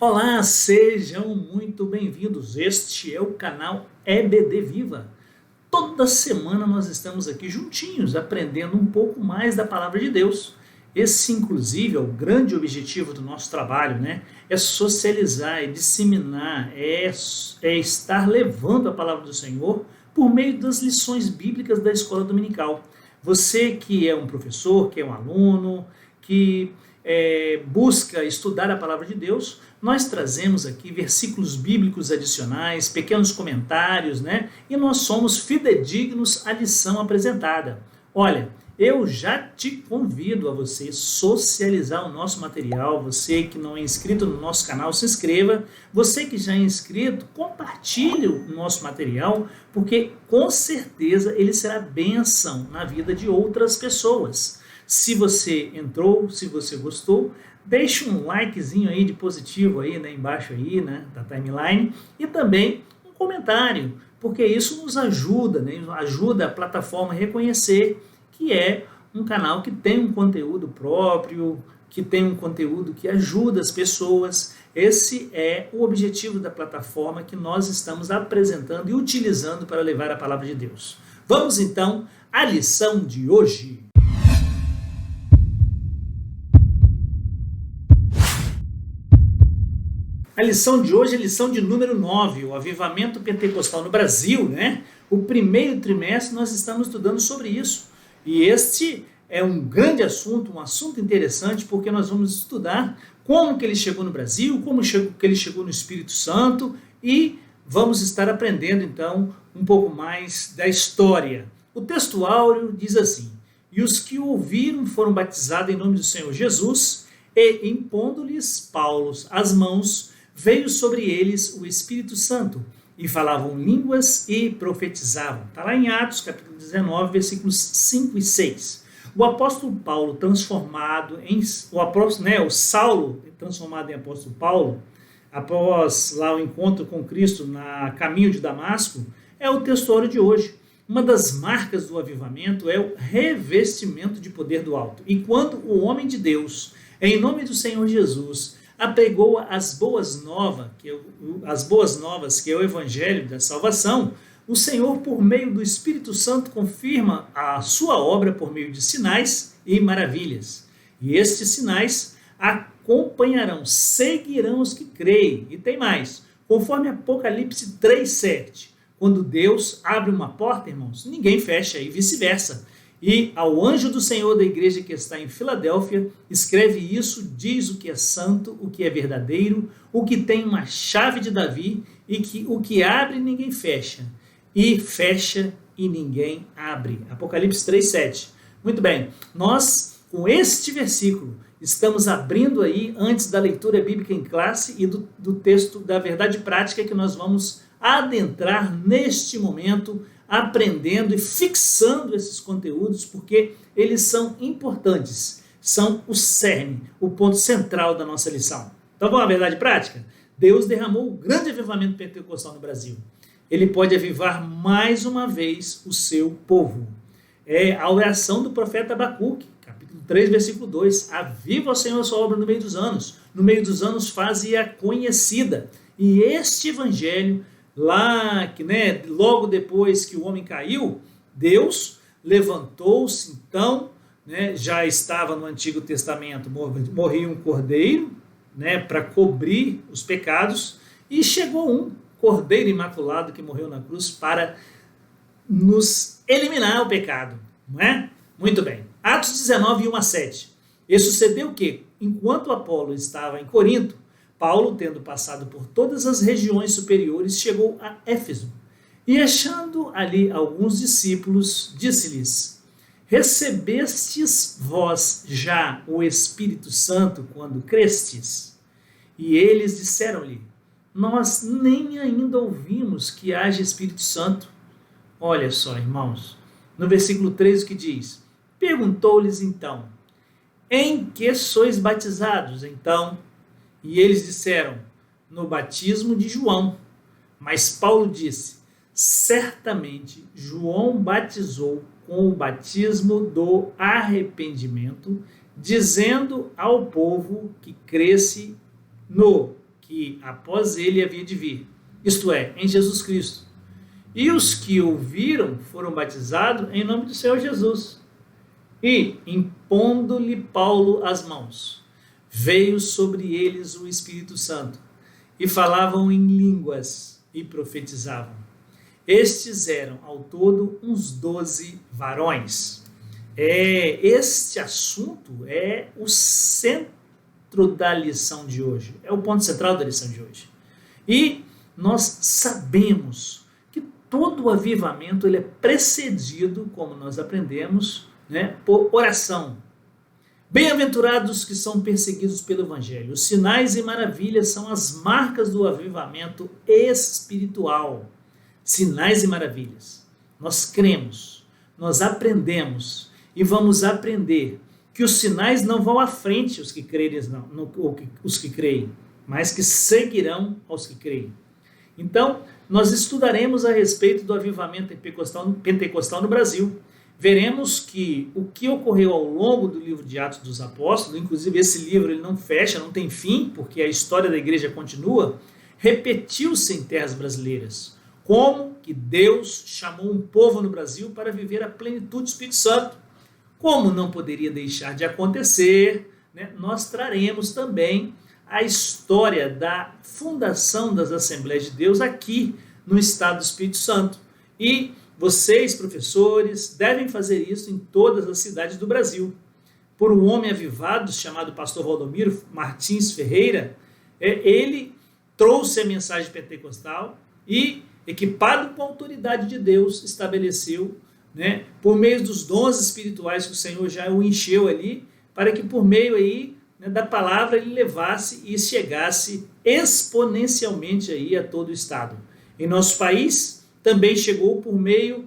Olá, sejam muito bem-vindos. Este é o canal EBD Viva. Toda semana nós estamos aqui juntinhos, aprendendo um pouco mais da palavra de Deus. Esse, inclusive, é o grande objetivo do nosso trabalho, né? É socializar, é disseminar, é estar levando a palavra do Senhor por meio das lições bíblicas da escola dominical. Você que é um professor, que é um aluno, que busca estudar a palavra de Deus, nós trazemos aqui versículos bíblicos adicionais, pequenos comentários, né? E nós somos fidedignos à lição apresentada. Olha, eu já te convido a você socializar o nosso material. Você que não é inscrito no nosso canal, se inscreva. Você que já é inscrito, compartilhe o nosso material, porque com certeza ele será bênção na vida de outras pessoas. Se você entrou, se você gostou, deixe um likezinho aí de positivo aí, né, embaixo aí, né, da timeline, e também um comentário, porque isso nos ajuda, né, ajuda a plataforma a reconhecer que é um canal que tem um conteúdo próprio, que tem um conteúdo que ajuda as pessoas. Esse é o objetivo da plataforma que nós estamos apresentando e utilizando para levar a palavra de Deus. Vamos então à lição de hoje. A lição de hoje é a lição de número 9, o avivamento pentecostal no Brasil, né? O primeiro trimestre nós estamos estudando sobre isso. E este é um grande assunto, um assunto interessante, porque nós vamos estudar como que ele chegou no Brasil, como que ele chegou no Espírito Santo, e vamos estar aprendendo então um pouco mais da história. O texto áureo diz assim: "E os que o ouviram foram batizados em nome do Senhor Jesus, e impondo-lhes Paulo as mãos, veio sobre eles o Espírito Santo, e falavam línguas e profetizavam." Está lá em Atos, capítulo 19, versículos 5 e 6. O apóstolo Paulo transformado em... o Saulo transformado em apóstolo Paulo, após lá o encontro com Cristo na caminho de Damasco, é o texto de hoje. Uma das marcas do avivamento é o revestimento de poder do alto. E quando o homem de Deus, em nome do Senhor Jesus, apregou as boas novas, que é o evangelho da salvação, o Senhor, por meio do Espírito Santo, confirma a sua obra por meio de sinais e maravilhas. E estes sinais acompanharão, seguirão os que creem. E tem mais, conforme Apocalipse 3:7, quando Deus abre uma porta, irmãos, ninguém fecha, e vice-versa. E ao anjo do Senhor da igreja que está em Filadélfia, escreve isso, diz o que é santo, o que é verdadeiro, o que tem uma chave de Davi, e que o que abre ninguém fecha, e fecha e ninguém abre. Apocalipse 3:7. Muito bem, nós com este versículo estamos abrindo aí, antes da leitura bíblica em classe e do texto da verdade prática, que nós vamos adentrar neste momento, aprendendo e fixando esses conteúdos, porque eles são importantes, são o cerne, o ponto central da nossa lição. Então vamos à verdade prática? Deus derramou o grande avivamento pentecostal no Brasil. Ele pode avivar mais uma vez o seu povo. É a oração do profeta Abacuque, capítulo 3, versículo 2. "Aviva, ó Senhor, a sua obra no meio dos anos faze-a conhecida." E este evangelho, lá, que, né, logo depois que o homem caiu, Deus levantou-se, então, né, já estava no Antigo Testamento, morria um cordeiro, né, para cobrir os pecados, e chegou um cordeiro imaculado que morreu na cruz para nos eliminar o pecado, não é? Muito bem. Atos 19, 1-7. E sucedeu o quê? Enquanto Apolo estava em Corinto, Paulo, tendo passado por todas as regiões superiores, chegou a Éfeso. E achando ali alguns discípulos, disse-lhes: "Recebestes vós já o Espírito Santo quando crestes?" E eles disseram-lhe: "Nós nem ainda ouvimos que haja Espírito Santo." Olha só, irmãos, no versículo 3 o que diz? Perguntou-lhes então: "Em que sois batizados?" Então, e eles disseram: "No batismo de João." Mas Paulo disse: "Certamente João batizou com o batismo do arrependimento, dizendo ao povo que cresce no que após ele havia de vir, isto é, em Jesus Cristo. E os que ouviram foram batizados em nome do Senhor Jesus. E, impondo-lhe Paulo as mãos, veio sobre eles o Espírito Santo, e falavam em línguas e profetizavam. Estes eram, ao todo, uns 12 varões. Este assunto é o centro da lição de hoje, é o ponto central da lição de hoje. E nós sabemos que todo o avivamento ele é precedido, como nós aprendemos, por oração. Bem-aventurados que são perseguidos pelo Evangelho. Os sinais e maravilhas são as marcas do avivamento espiritual. Sinais e maravilhas. Nós cremos, nós aprendemos e vamos aprender que os sinais não vão à frente os que creem, mas que seguirão aos que creem. Então, nós estudaremos a respeito do avivamento pentecostal no Brasil. Veremos que o que ocorreu ao longo do livro de Atos dos Apóstolos, inclusive esse livro ele não fecha, não tem fim, porque a história da igreja continua, repetiu-se em terras brasileiras. Como que Deus chamou um povo no Brasil para viver a plenitude do Espírito Santo. Como não poderia deixar de acontecer, nós traremos também a história da fundação das Assembleias de Deus aqui no estado do Espírito Santo. E vocês, professores, devem fazer isso em todas as cidades do Brasil. Por um homem avivado chamado pastor Valdomiro Martins Ferreira, ele trouxe a mensagem pentecostal e, equipado com a autoridade de Deus, estabeleceu, por meio dos dons espirituais que o Senhor já o encheu ali, para que por meio aí, da palavra ele levasse e chegasse exponencialmente aí a todo o estado. Em nosso país, também chegou por meio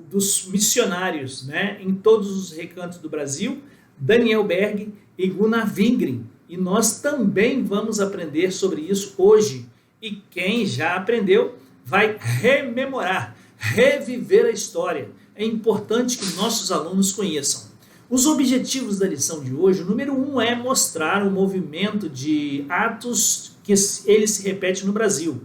dos missionários, em todos os recantos do Brasil, Daniel Berg e Gunnar Wingren. E nós também vamos aprender sobre isso hoje. E quem já aprendeu vai rememorar, reviver a história. É importante que nossos alunos conheçam. Os objetivos da lição de hoje, o número 1 é mostrar o movimento de Atos que ele se repete no Brasil,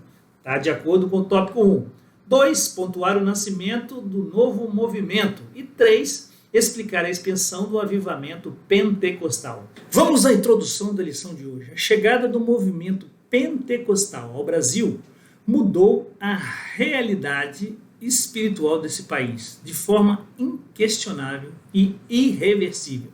de acordo com o tópico 1. 2, pontuar o nascimento do novo movimento. E 3, explicar a expansão do avivamento pentecostal. Vamos à introdução da lição de hoje. A chegada do movimento pentecostal ao Brasil mudou a realidade espiritual desse país de forma inquestionável e irreversível.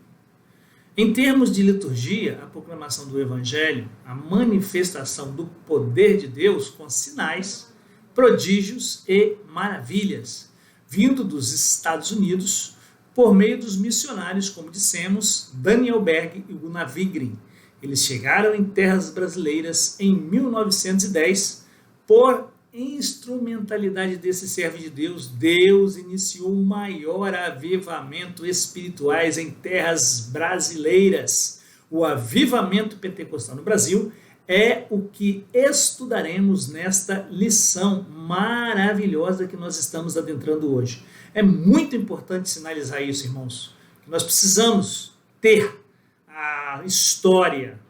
Em termos de liturgia, a proclamação do Evangelho, a manifestação do poder de Deus com sinais, prodígios e maravilhas, vindo dos Estados Unidos, por meio dos missionários, como dissemos, Daniel Berg e Gunnar Wingren. Eles chegaram em terras brasileiras em 1910, por instrumentalidade desse servo de Deus, Deus iniciou um maior avivamento espirituais em terras brasileiras. O avivamento pentecostal no Brasil é o que estudaremos nesta lição maravilhosa que nós estamos adentrando hoje. É muito importante sinalizar isso, irmãos, que nós precisamos ter a história,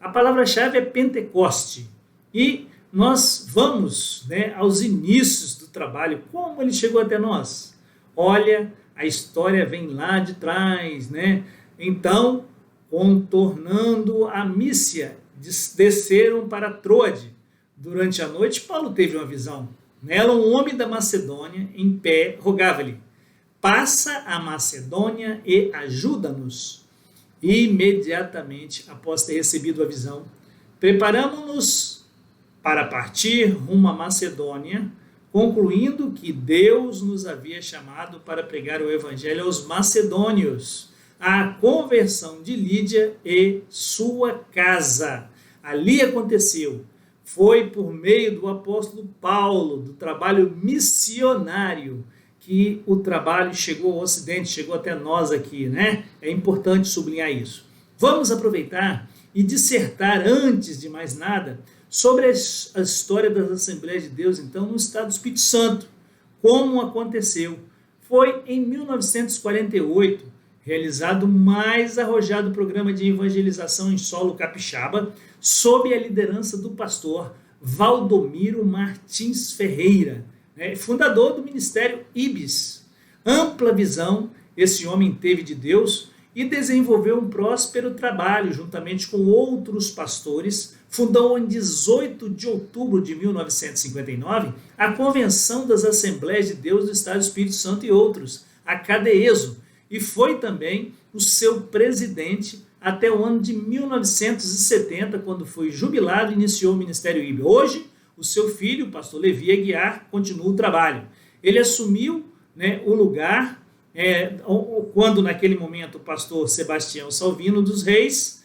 A palavra-chave é Pentecoste e nós vamos aos inícios do trabalho, como ele chegou até nós. Olha, a história vem lá de trás, Então, contornando a Mísia, desceram para Troade. Durante a noite, Paulo teve uma visão. Nela, um homem da Macedônia, em pé, rogava-lhe: passa a Macedônia e ajuda-nos. E imediatamente, após ter recebido a visão, preparamos-nos para partir rumo à Macedônia, concluindo que Deus nos havia chamado para pregar o Evangelho aos macedônios, a conversão de Lídia e sua casa. Ali aconteceu. Foi por meio do apóstolo Paulo, do trabalho missionário, que o trabalho chegou ao Ocidente, chegou até nós aqui, É importante sublinhar isso. Vamos aproveitar e dissertar, antes de mais nada, sobre a história das Assembleias de Deus, então, no estado do Espírito Santo. Como aconteceu? Foi em 1948, realizado o mais arrojado programa de evangelização em solo capixaba, sob a liderança do pastor Valdomiro Martins Ferreira, né, fundador do Ministério IBES. Ampla visão esse homem teve de Deus e desenvolveu um próspero trabalho juntamente com outros pastores. Fundou em 18 de outubro de 1959 a Convenção das Assembleias de Deus do Estado do Espírito Santo e outros, a CADEESO, e foi também o seu presidente até o ano de 1970, quando foi jubilado e iniciou o Ministério IBES. Hoje, o seu filho, o pastor Levi Aguiar, continua o trabalho. Ele assumiu, né, o lugar quando naquele momento o pastor Sebastião Salvino dos Reis,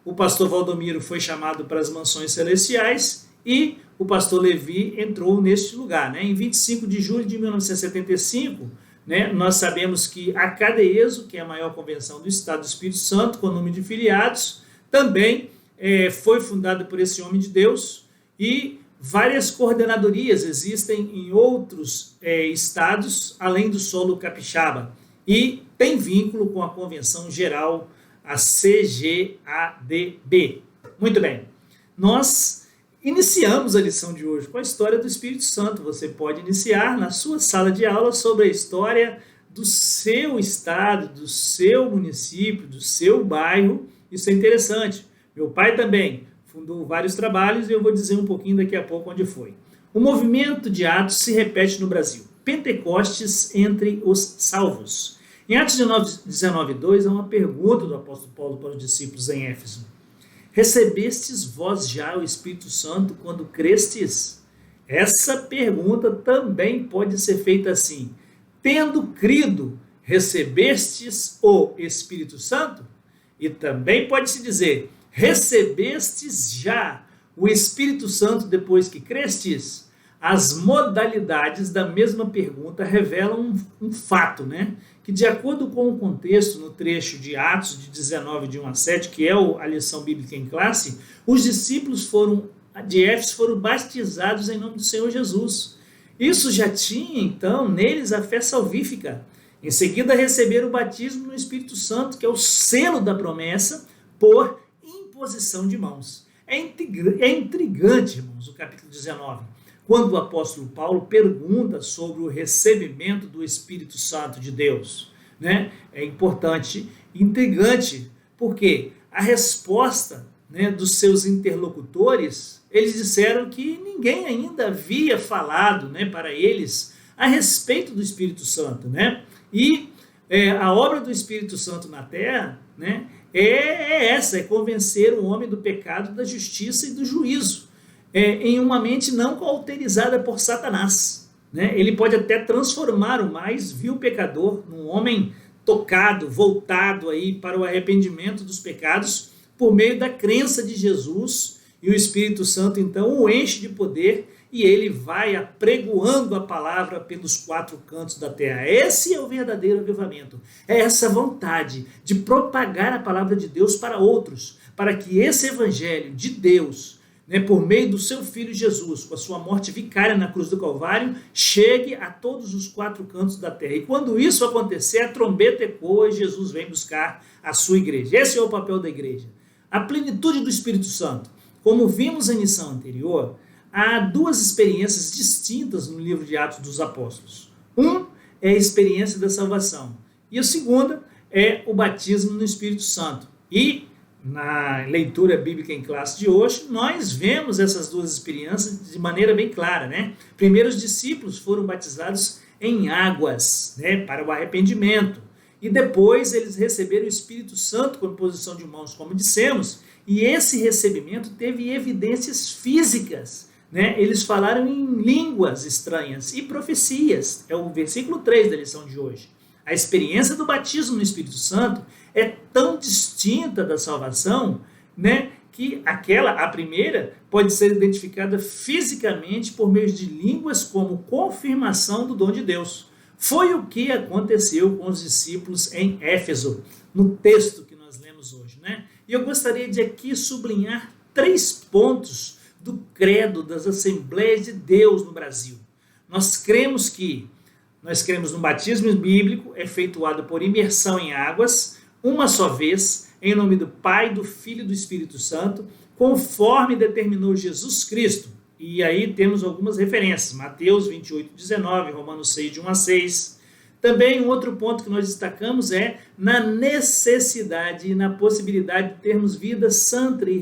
o pastor Valdomiro foi chamado para as mansões celestiais e o pastor Levi entrou neste lugar. Né? Em 25 de julho de 1975, né, nós sabemos que a CADEESO, que é a maior convenção do Estado do Espírito Santo, com número de filiados, também foi fundada por esse homem de Deus, e várias coordenadorias existem em outros estados, além do solo capixaba, e tem vínculo com a Convenção Geral, a CGADB. Muito bem, nós iniciamos a lição de hoje com a história do Espírito Santo. Você pode iniciar na sua sala de aula sobre a história do seu estado, do seu município, do seu bairro. Isso é interessante. Meu pai também fundou vários trabalhos e eu vou dizer um pouquinho daqui a pouco onde foi. O movimento de Atos se repete no Brasil. Pentecostes entre os salvos. Em Atos 19:2 há uma pergunta do apóstolo Paulo para os discípulos em Éfeso. Recebestes vós já o Espírito Santo quando crestes? Essa pergunta também pode ser feita assim. Tendo crido, recebestes o Espírito Santo? E também pode-se dizer, recebestes já o Espírito Santo depois que crestes? As modalidades da mesma pergunta revelam um fato, né? Que de acordo com o contexto no trecho de Atos de 19, de 1 a 7, que é a lição bíblica em classe, os discípulos de Éfeso foram batizados em nome do Senhor Jesus. Isso já tinha, então, neles a fé salvífica. Em seguida, receberam o batismo no Espírito Santo, que é o selo da promessa, por imposição de mãos. É intrigante, irmãos, o capítulo 19, quando o apóstolo Paulo pergunta sobre o recebimento do Espírito Santo de Deus. Né? É importante, intrigante, porque a resposta, né, dos seus interlocutores, eles disseram que ninguém ainda havia falado, né, para eles a respeito do Espírito Santo. Né? E a obra do Espírito Santo na terra, né, é convencer o homem do pecado, da justiça e do juízo, em uma mente não cauterizada por Satanás. Né? Ele pode até transformar o mais vil pecador num homem tocado, voltado aí para o arrependimento dos pecados, por meio da crença de Jesus, e o Espírito Santo então o enche de poder, e ele vai apregoando a palavra pelos 4 cantos da terra. Esse é o verdadeiro avivamento. É essa vontade de propagar a palavra de Deus para outros, para que esse evangelho de Deus, né, por meio do seu Filho Jesus, com a sua morte vicária na cruz do Calvário, chegue a todos os 4 cantos da terra. E quando isso acontecer, a trombeta ecoa e Jesus vem buscar a sua igreja. Esse é o papel da igreja. A plenitude do Espírito Santo. Como vimos na lição anterior, há 2 experiências distintas no livro de Atos dos Apóstolos. É a experiência da salvação. E a segunda é o batismo no Espírito Santo. E na leitura bíblica em classe de hoje, nós vemos essas 2 experiências de maneira bem clara. Né? Primeiro, os discípulos foram batizados em águas, né, para o arrependimento. E depois eles receberam o Espírito Santo com imposição de mãos, como dissemos. E esse recebimento teve evidências físicas. Né? Eles falaram em línguas estranhas e profecias. É o versículo 3 da lição de hoje. A experiência do batismo no Espírito Santo é tão distinta da salvação, né, que a primeira, pode ser identificada fisicamente por meio de línguas como confirmação do dom de Deus. Foi o que aconteceu com os discípulos em Éfeso, no texto que nós lemos hoje. Né? E eu gostaria de aqui sublinhar 3 pontos do credo das Assembleias de Deus no Brasil. Nós cremos no batismo bíblico efetuado por imersão em águas, uma só vez, em nome do Pai, do Filho e do Espírito Santo, conforme determinou Jesus Cristo. E aí temos algumas referências, Mateus 28:19, Romanos 6, de 1 a 6. Também um outro ponto que nós destacamos é na necessidade e na possibilidade de termos vida santa e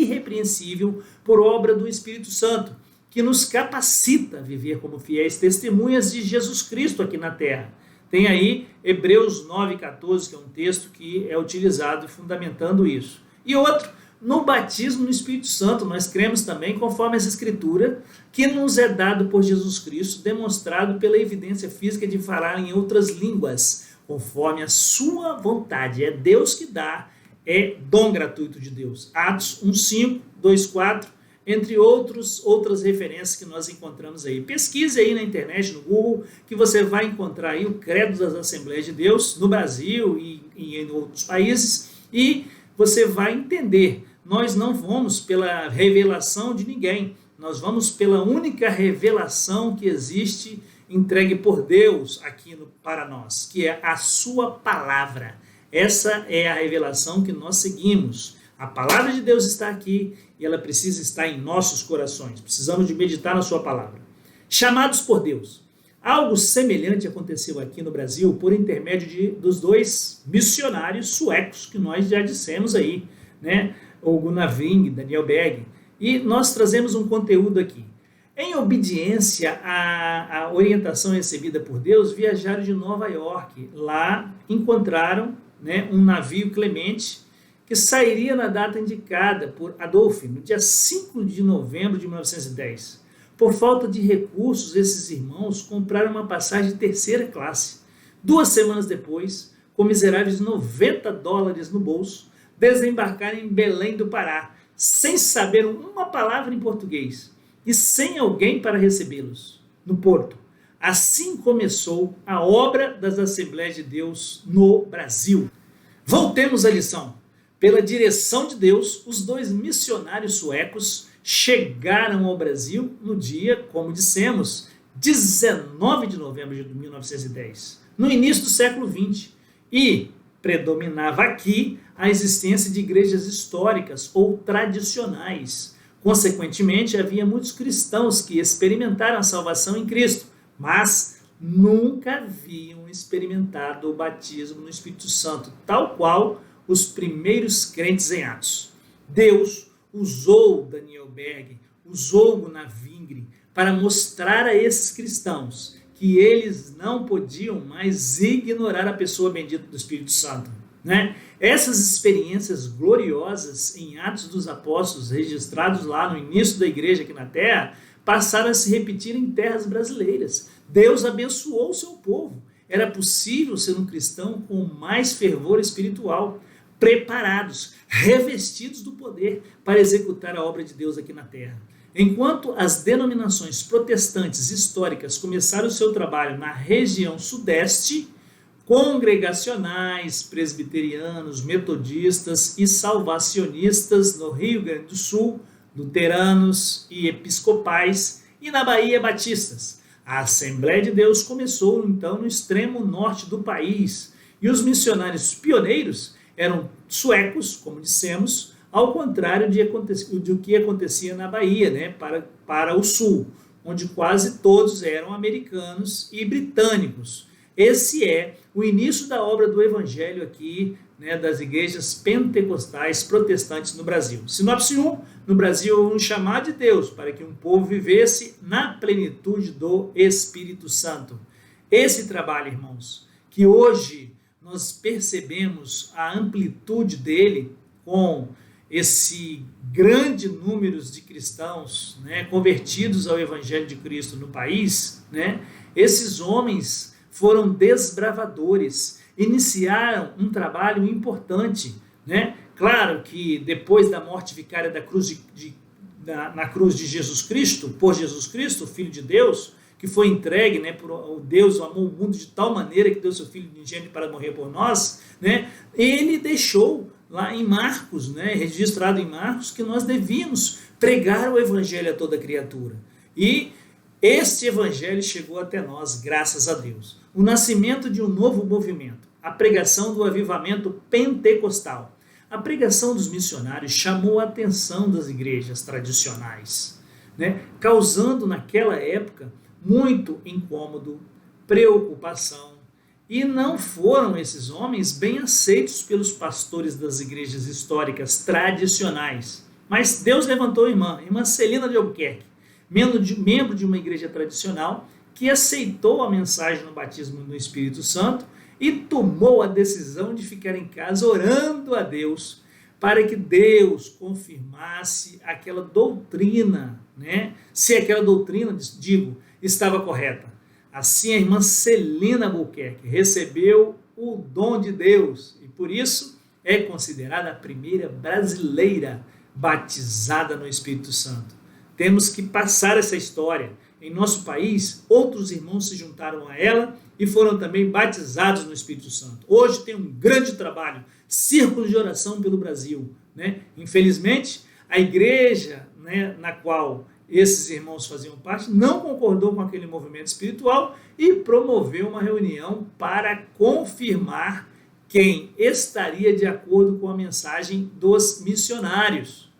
irrepreensível por obra do Espírito Santo, que nos capacita a viver como fiéis testemunhas de Jesus Cristo aqui na terra. Tem aí Hebreus 9:14, que é um texto que é utilizado fundamentando isso. E outro, no batismo no Espírito Santo, nós cremos também, conforme essa escritura, que nos é dado por Jesus Cristo, demonstrado pela evidência física de falar em outras línguas, conforme a sua vontade. É Deus que dá, é dom gratuito de Deus. Atos 1:5, 2:4, entre outras referências que nós encontramos aí. Pesquise aí na internet, no Google, que você vai encontrar aí o Credo das Assembleias de Deus, no Brasil e em outros países, e você vai entender. Nós não vamos pela revelação de ninguém, nós vamos pela única revelação que existe entregue por Deus aqui para nós, que é a sua palavra. Essa é a revelação que nós seguimos. A palavra de Deus está aqui e ela precisa estar em nossos corações. Precisamos de meditar na sua palavra. Chamados por Deus. Algo semelhante aconteceu aqui no Brasil por intermédio dos dois missionários suecos que nós já dissemos aí, né? O Gunnar Wing e Daniel Berg. E nós trazemos um conteúdo aqui. Em obediência à orientação recebida por Deus, viajaram de Nova York. Lá encontraram, né, um navio Clemente que sairia na data indicada por Adolf, no dia 5 de novembro de 1910. Por falta de recursos, esses irmãos compraram uma passagem de terceira classe. 2 semanas depois, com miseráveis $90 no bolso, desembarcaram em Belém do Pará, sem saber uma palavra em português e sem alguém para recebê-los no porto. Assim começou a obra das Assembleias de Deus no Brasil. Voltemos à lição. Pela direção de Deus, os dois missionários suecos chegaram ao Brasil no dia, como dissemos, 19 de novembro de 1910, no início do século XX, e predominava aqui a existência de igrejas históricas ou tradicionais. Consequentemente, havia muitos cristãos que experimentaram a salvação em Cristo, mas nunca haviam experimentado o batismo no Espírito Santo, tal qual os primeiros crentes em Atos. Deus usou Daniel Berg, usou Gunnar Wingre para mostrar a esses cristãos que eles não podiam mais ignorar a pessoa bendita do Espírito Santo, né? Essas experiências gloriosas em Atos dos Apóstolos, registrados lá no início da igreja aqui na terra, passaram a se repetir em terras brasileiras. Deus abençoou o seu povo. Era possível ser um cristão com mais fervor espiritual, preparados, revestidos do poder para executar a obra de Deus aqui na terra. Enquanto as denominações protestantes históricas começaram o seu trabalho na região sudeste, congregacionais, presbiterianos, metodistas e salvacionistas no Rio Grande do Sul, luteranos e episcopais, e na Bahia, batistas. A Assembleia de Deus começou então no extremo norte do país, e os missionários pioneiros eram suecos, como dissemos, ao contrário do que acontecia na Bahia, né, para o sul, onde quase todos eram americanos e britânicos. Esse é o início da obra do Evangelho aqui, né, das igrejas pentecostais protestantes no Brasil. Sinopse 1, no Brasil, um chamado de Deus para que um povo vivesse na plenitude do Espírito Santo. Esse trabalho, irmãos, que hoje nós percebemos a amplitude dele com esse grande número de cristãos, né, convertidos ao Evangelho de Cristo no país, né, esses homens foram desbravadores, iniciaram um trabalho importante, né? Claro que depois da morte vicária na cruz de Jesus Cristo, por Jesus Cristo, o Filho de Deus, que foi entregue, né, por o Deus amou o mundo de tal maneira que deu seu Filho unigênito para morrer por nós, né? Ele deixou lá em Marcos, né, registrado em Marcos, que nós devíamos pregar o Evangelho a toda criatura. E este Evangelho chegou até nós, graças a Deus. O nascimento de um novo movimento, a pregação do avivamento pentecostal. a pregação dos missionários chamou a atenção das igrejas tradicionais, né? Causando naquela época muito incômodo, preocupação, e não foram esses homens bem aceitos pelos pastores das igrejas históricas tradicionais. Mas Deus levantou a irmã Celina de Albuquerque, membro de uma igreja tradicional, que aceitou a mensagem no batismo no Espírito Santo e tomou a decisão de ficar em casa orando a Deus para que Deus confirmasse aquela doutrina, né? Se aquela doutrina, digo, estava correta. Assim a irmã Celina Albuquerque recebeu o dom de Deus e por isso é considerada a primeira brasileira batizada no Espírito Santo. Temos que passar essa história. Em nosso país, outros irmãos se juntaram a ela e foram também batizados no Espírito Santo. Hoje tem um grande trabalho, círculo de oração pelo Brasil, né? Infelizmente, a igreja, né, na qual esses irmãos faziam parte não concordou com aquele movimento espiritual e promoveu uma reunião para confirmar quem estaria de acordo com a mensagem dos missionários.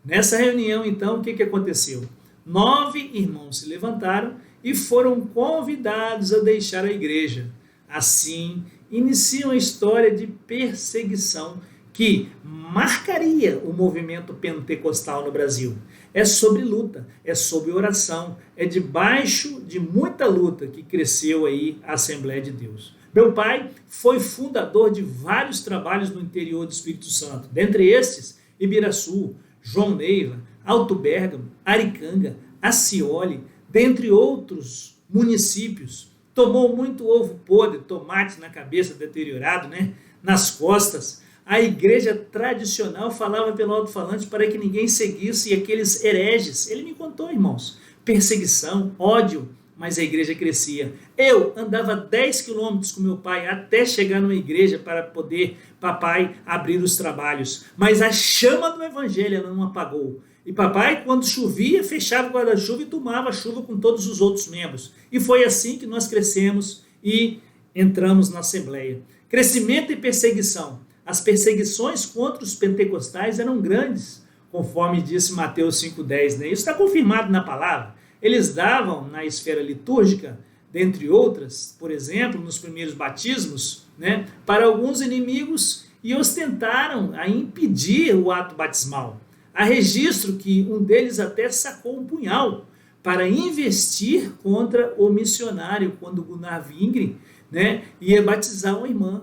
Nessa reunião, então, o que aconteceu? 9 irmãos se levantaram e foram convidados a deixar a igreja. Assim, iniciam a história de perseguição que marcaria o movimento pentecostal no Brasil. É sobre luta, é sobre oração, é debaixo de muita luta que cresceu aí a Assembleia de Deus. Meu pai foi fundador de vários trabalhos no interior do Espírito Santo, dentre estes, Ibiraçu, João Neiva, Alto Bérgamo, Aricanga, Acioli, dentre outros municípios. Tomou muito ovo podre, tomate na cabeça deteriorado, né? Nas costas. A igreja tradicional falava pelo alto-falante para que ninguém seguisse aqueles hereges. Ele me contou, irmãos, perseguição, ódio, mas a igreja crescia. Eu andava 10 quilômetros com meu pai até chegar numa igreja para poder, papai, abrir os trabalhos. Mas a chama do evangelho ela não apagou. E papai, quando chovia, fechava o guarda-chuva e tomava a chuva com todos os outros membros. E foi assim que nós crescemos e entramos na Assembleia. Crescimento e perseguição. As perseguições contra os pentecostais eram grandes, conforme disse Mateus 5,10. Né? Isso está confirmado na palavra. Eles davam na esfera litúrgica, dentre outras, por exemplo, nos primeiros batismos, né, para alguns inimigos e ostentaram a impedir o ato batismal. Há registro que um deles até sacou um punhal para investir contra o missionário quando Gunnar Vingre, né, ia batizar uma irmã.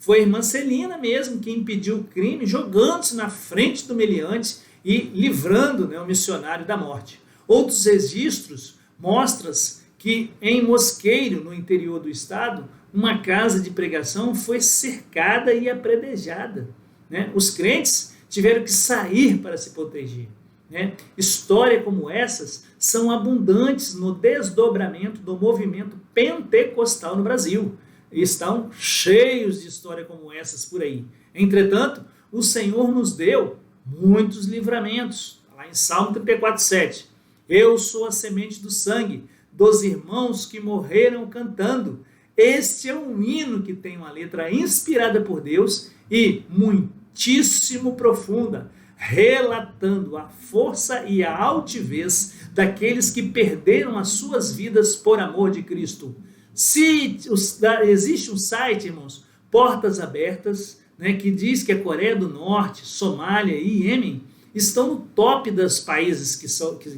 Foi a irmã Celina mesmo que impediu o crime, jogando-se na frente do meliante e livrando, né, o missionário da morte. Outros registros mostram que em Mosqueiro, no interior do estado, uma casa de pregação foi cercada e apredejada. Né? Os crentes tiveram que sair para se proteger. Né? Histórias como essas são abundantes no desdobramento do movimento pentecostal no Brasil. E estão cheios de histórias como essas por aí. Entretanto, o Senhor nos deu muitos livramentos. Lá em Salmo 34:7. Eu sou a semente do sangue dos irmãos que morreram cantando. Este é um hino que tem uma letra inspirada por Deus e muitíssimo profunda, relatando a força e a altivez daqueles que perderam as suas vidas por amor de Cristo. Existe um site, irmãos, Portas Abertas, né, que diz que a Coreia do Norte, Somália e Iêmen estão no top dos países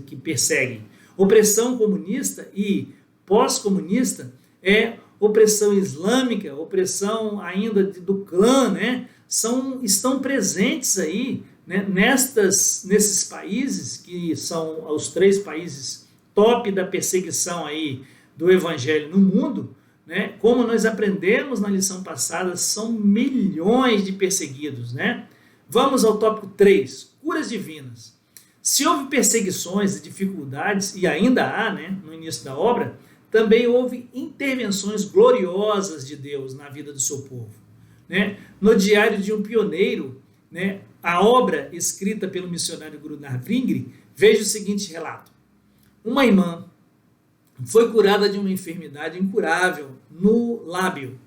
que perseguem. Opressão comunista e pós-comunista é opressão islâmica, opressão ainda do clã, né? Estão presentes aí, né, nesses países que são os 3 países top da perseguição aí do evangelho no mundo, né? Como nós aprendemos na lição passada, são milhões de perseguidos, né? Vamos ao tópico 3, curas divinas. Se houve perseguições e dificuldades, e ainda há, né, no início da obra, também houve intervenções gloriosas de Deus na vida do seu povo. Né? No Diário de um Pioneiro, né, a obra escrita pelo missionário Gunnar Vingre, veja o seguinte relato. Uma irmã foi curada de uma enfermidade incurável no lábio.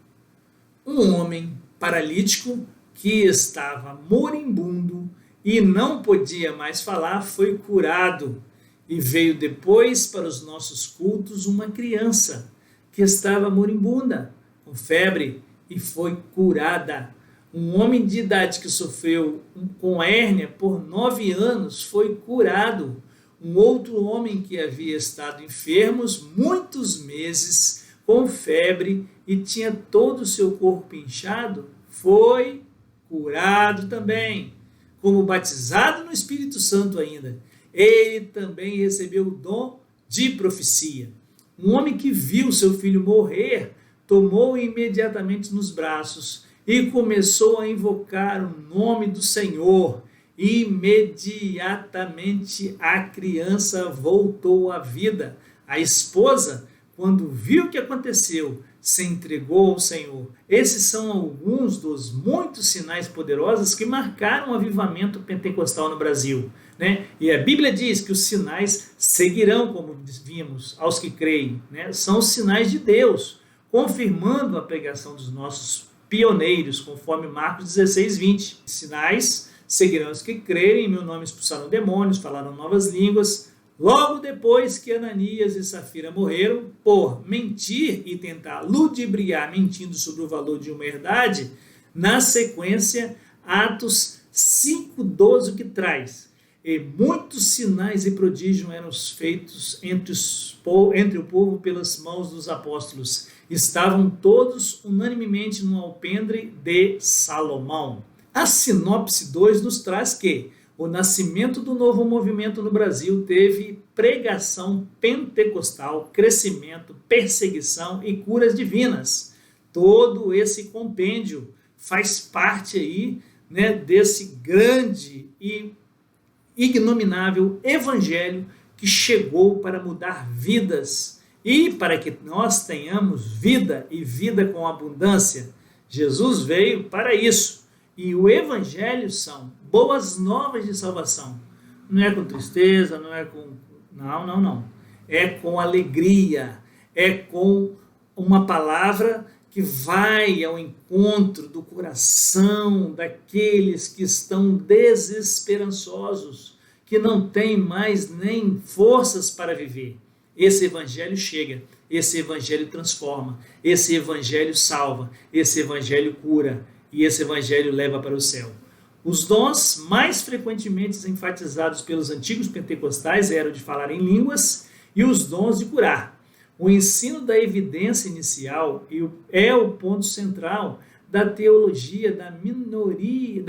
Um homem paralítico que estava moribundo e não podia mais falar, foi curado. E veio depois para os nossos cultos uma criança que estava moribunda, com febre, e foi curada. Um homem de idade que sofreu com hérnia por 9 anos foi curado. Um outro homem que havia estado enfermo muitos meses, com febre, e tinha todo o seu corpo inchado, foi curado também. Como batizado no Espírito Santo ainda, ele também recebeu o dom de profecia. Um homem que viu seu filho morrer, tomou-o imediatamente nos braços e começou a invocar o nome do Senhor. Imediatamente a criança voltou à vida. A esposa, quando viu o que aconteceu, se entregou ao Senhor. Esses são alguns dos muitos sinais poderosos que marcaram o avivamento pentecostal no Brasil, né? E a Bíblia diz que os sinais seguirão, como vimos, aos que creem, né? São os sinais de Deus, confirmando a pregação dos nossos pioneiros, conforme Marcos 16, 20. Sinais seguirão os que crerem, em meu nome expulsaram demônios, falaram novas línguas. Logo depois que Ananias e Safira morreram, por mentir e tentar ludibriar mentindo sobre o valor de uma herdade, na sequência, Atos 5,12 o que traz. E muitos sinais e prodígios eram feitos entre o povo pelas mãos dos apóstolos. Estavam todos unanimemente no alpendre de Salomão. A sinopse 2 nos traz que o nascimento do novo movimento no Brasil teve pregação pentecostal, crescimento, perseguição e curas divinas. Todo esse compêndio faz parte aí, né, desse grande e ignominável evangelho que chegou para mudar vidas e para que nós tenhamos vida e vida com abundância. Jesus veio para isso. E o evangelho são boas novas de salvação. Não é com tristeza, não é com... Não. É com alegria, é com uma palavra que vai ao encontro do coração daqueles que estão desesperançosos, que não têm mais nem forças para viver. Esse evangelho chega, esse evangelho transforma, esse evangelho salva, esse evangelho cura. E esse evangelho leva para o céu. Os dons mais frequentemente enfatizados pelos antigos pentecostais eram de falar em línguas e os dons de curar. O ensino da evidência inicial é o ponto central da teologia da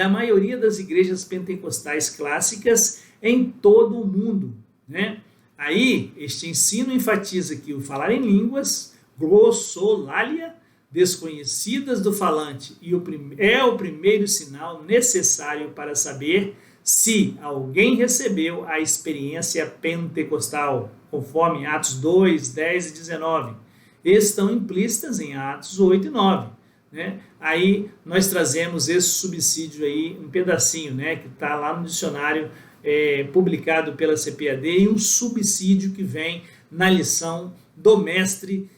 maioria das igrejas pentecostais clássicas em todo o mundo, né? Aí, este ensino enfatiza que o falar em línguas, glossolalia, desconhecidas do falante, e é o primeiro sinal necessário para saber se alguém recebeu a experiência pentecostal, conforme Atos 2, 10 e 19. Estão implícitas em Atos 8 e 9. Né? Aí nós trazemos esse subsídio aí, um pedacinho, né, que está lá no dicionário publicado pela CPAD, e um subsídio que vem na lição do mestre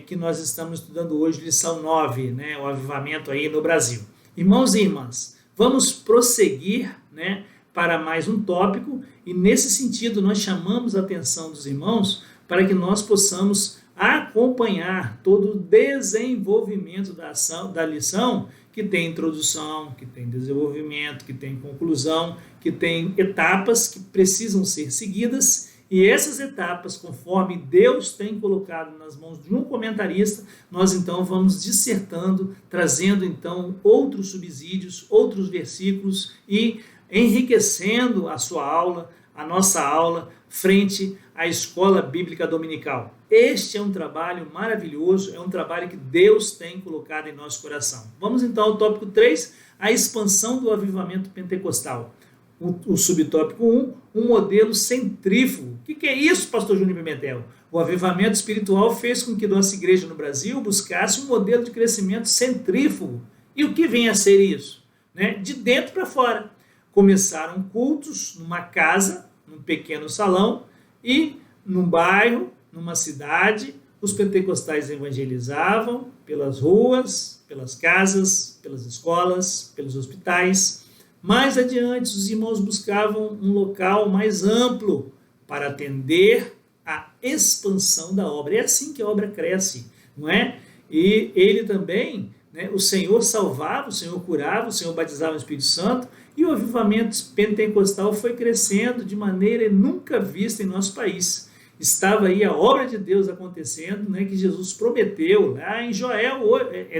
que nós estamos estudando hoje, lição 9, né, o avivamento aí no Brasil. Irmãos e irmãs, vamos prosseguir, né, para mais um tópico, e nesse sentido nós chamamos a atenção dos irmãos para que nós possamos acompanhar todo o desenvolvimento da lição, que tem introdução, que tem desenvolvimento, que tem conclusão, que tem etapas que precisam ser seguidas. E essas etapas, conforme Deus tem colocado nas mãos de um comentarista, nós então vamos dissertando, trazendo então outros subsídios, outros versículos e enriquecendo a sua aula, a nossa aula, frente à escola bíblica dominical. Este é um trabalho maravilhoso, é um trabalho que Deus tem colocado em nosso coração. Vamos então ao tópico 3, a expansão do avivamento pentecostal. O subtópico 1, um modelo centrífugo. O que é isso, pastor Júnior Pimentel? O avivamento espiritual fez com que nossa igreja no Brasil buscasse um modelo de crescimento centrífugo. E o que vem a ser isso? Né? De dentro para fora. Começaram cultos numa casa, num pequeno salão, e num bairro, numa cidade, os pentecostais evangelizavam pelas ruas, pelas casas, pelas escolas, pelos hospitais. Mais adiante, os irmãos buscavam um local mais amplo para atender à expansão da obra. É assim que a obra cresce, não é? E ele também, né, o Senhor salvava, o Senhor curava, o Senhor batizava no Espírito Santo, e o avivamento pentecostal foi crescendo de maneira nunca vista em nosso país. Estava aí a obra de Deus acontecendo, né, que Jesus prometeu, lá em Joel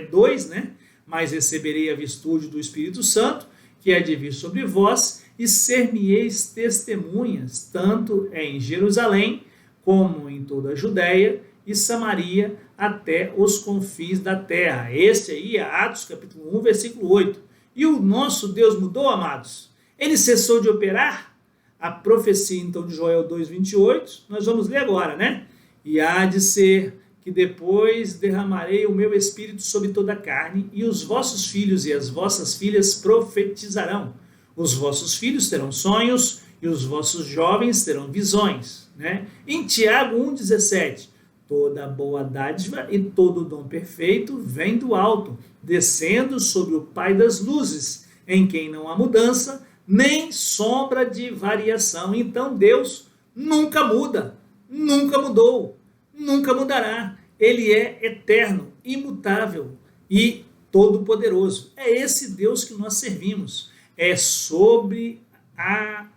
2, né? Mas receberei a virtude do Espírito Santo, que há de vir sobre vós, e ser-me-eis testemunhas, tanto em Jerusalém, como em toda a Judéia e Samaria, até os confins da terra. Este aí é Atos capítulo 1, versículo 8. E o nosso Deus mudou, amados? Ele cessou de operar? A profecia, então, de Joel 2,28, nós vamos ler agora, né? E há de ser que depois derramarei o meu espírito sobre toda a carne, e os vossos filhos e as vossas filhas profetizarão. Os vossos filhos terão sonhos, e os vossos jovens terão visões, né? Em Tiago 1,17, toda boa dádiva e todo dom perfeito vem do alto, descendo sobre o Pai das luzes, em quem não há mudança, nem sombra de variação. Então Deus nunca muda, nunca mudou, nunca mudará. Ele é eterno, imutável e todo-poderoso. É esse Deus que nós servimos. É sobre a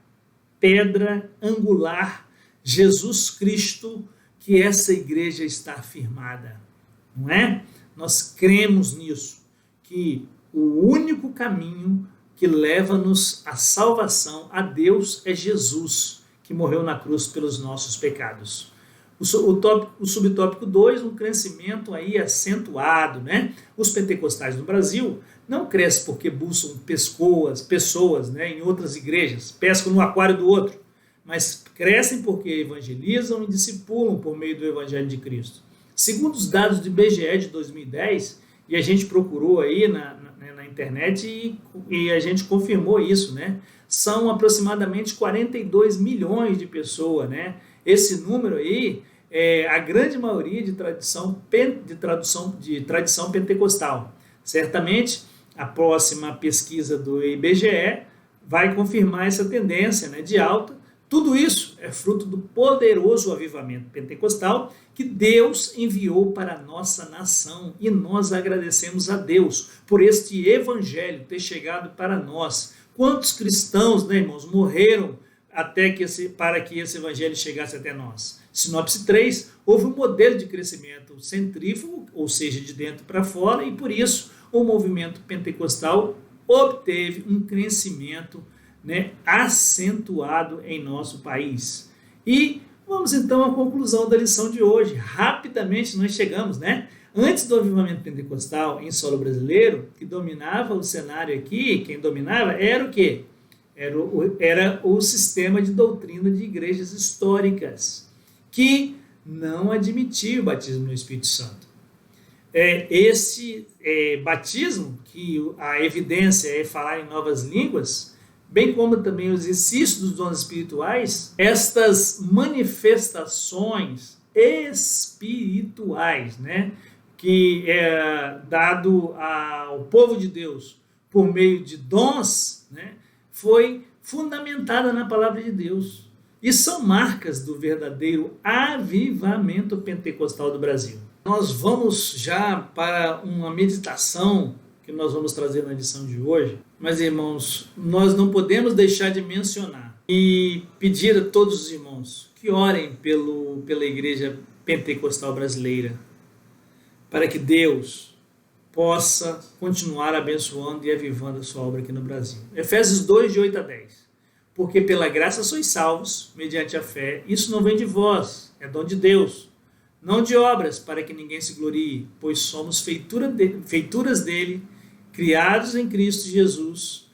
pedra angular, Jesus Cristo, que essa igreja está firmada, não é? Nós cremos nisso, que o único caminho que leva-nos à salvação, a Deus, é Jesus, que morreu na cruz pelos nossos pecados. O subtópico 2, um crescimento aí acentuado, né? Os pentecostais no Brasil não crescem porque buscam pessoas, né, em outras igrejas, pescam no aquário do outro, mas crescem porque evangelizam e discipulam por meio do Evangelho de Cristo. Segundo os dados do IBGE de 2010, e a gente procurou aí na internet e a gente confirmou isso, né? São aproximadamente 42 milhões de pessoas, né? Esse número aí é a grande maioria de tradição pentecostal. Certamente, a próxima pesquisa do IBGE vai confirmar essa tendência, né, de alta. Tudo isso é fruto do poderoso avivamento pentecostal que Deus enviou para a nossa nação, e nós agradecemos a Deus por este evangelho ter chegado para nós. Quantos cristãos, né, irmãos, morreram para que esse evangelho chegasse até nós? Sinopse 3, houve um modelo de crescimento centrífugo, ou seja, de dentro para fora, e por isso o movimento pentecostal obteve um crescimento, né, acentuado em nosso país. E vamos então à conclusão da lição de hoje. Rapidamente nós chegamos, né? Antes do avivamento pentecostal em solo brasileiro, que dominava o cenário aqui, quem dominava era o quê? Era o sistema de doutrina de igrejas históricas, que não admitia o batismo no Espírito Santo. Esse batismo, que a evidência é falar em novas línguas, bem como também os exercícios dos dons espirituais, estas manifestações espirituais, né, que é dado ao povo de Deus por meio de dons, né, foi fundamentada na palavra de Deus. E são marcas do verdadeiro avivamento pentecostal do Brasil. Nós vamos já para uma meditação que nós vamos trazer na lição de hoje. Mas, irmãos, nós não podemos deixar de mencionar e pedir a todos os irmãos que orem pela igreja pentecostal brasileira, para que Deus possa continuar abençoando e avivando a sua obra aqui no Brasil. Efésios 2, de 8 a 10. Porque pela graça sois salvos, mediante a fé. Isso não vem de vós, é dom de Deus. Não de obras, para que ninguém se glorie, pois somos feituras dele, criados em Cristo Jesus,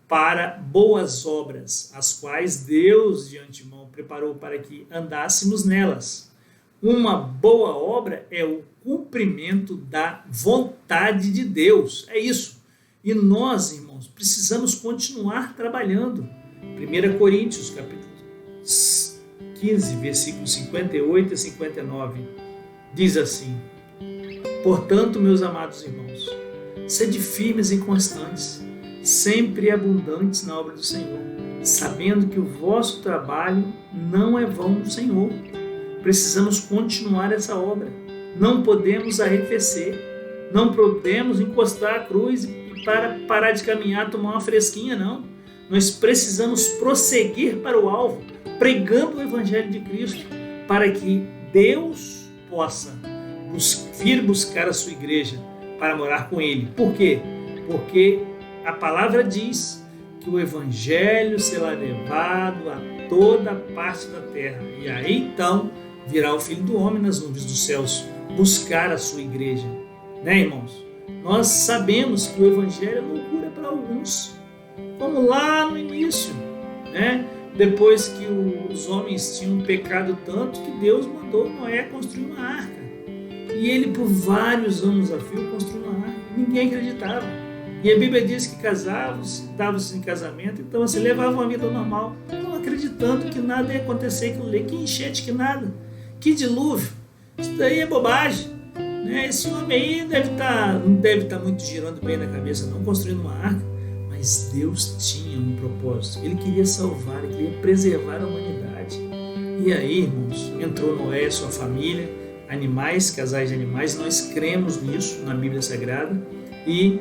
para boas obras, as quais Deus de antemão preparou para que andássemos nelas. Uma boa obra é o cumprimento da vontade de Deus. É isso. E nós, irmãos, precisamos continuar trabalhando. 1 Coríntios, capítulo 15, versículos 58 a 59, diz assim: portanto, meus amados irmãos, Sede firmes e constantes, sempre abundantes na obra do Senhor, sabendo que o vosso trabalho não é vão no Senhor. Precisamos continuar essa obra. Não podemos arrefecer. Não podemos encostar a cruz e parar de caminhar, tomar uma fresquinha, não. Nós precisamos prosseguir para o alvo, pregando o Evangelho de Cristo, para que Deus possa vir buscar a sua igreja para morar com Ele. Por quê? Porque a palavra diz que o Evangelho será levado a toda parte da terra. E aí então virá o Filho do Homem nas nuvens dos céus buscar a sua igreja. Né, irmãos? Nós sabemos que o Evangelho é loucura para alguns, como lá no início, né? Depois que os homens tinham pecado tanto que Deus mandou Noé construir uma arca. E ele por vários anos a fio construiu uma arca. Ninguém acreditava. E a Bíblia diz que casavam-se, davam-se em casamento, então assim, levavam uma vida normal, não acreditando que nada ia acontecer, que enchente, que nada, que dilúvio. Isso daí é bobagem. Né? Esse homem aí não deve estar muito girando bem na cabeça, não, construindo uma arca. Mas Deus tinha um propósito. Ele queria salvar, ele queria preservar a humanidade. E aí, irmãos, entrou Noé, sua família, animais, casais de animais. Nós cremos nisso na Bíblia Sagrada. E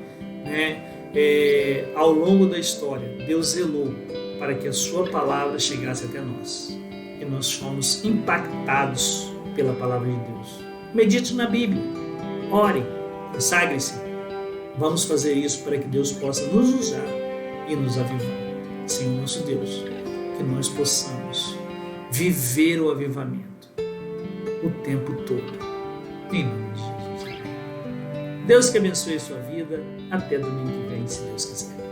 ao longo da história, Deus zelou para que a sua palavra chegasse até nós. E nós fomos impactados pela palavra de Deus. Medite na Bíblia, ore, consagre-se. Vamos fazer isso para que Deus possa nos usar e nos avivar. Senhor nosso Deus, que nós possamos viver o avivamento o tempo todo. Em nome de Jesus. Deus que abençoe a sua vida. Até domingo que vem, se Deus quiser.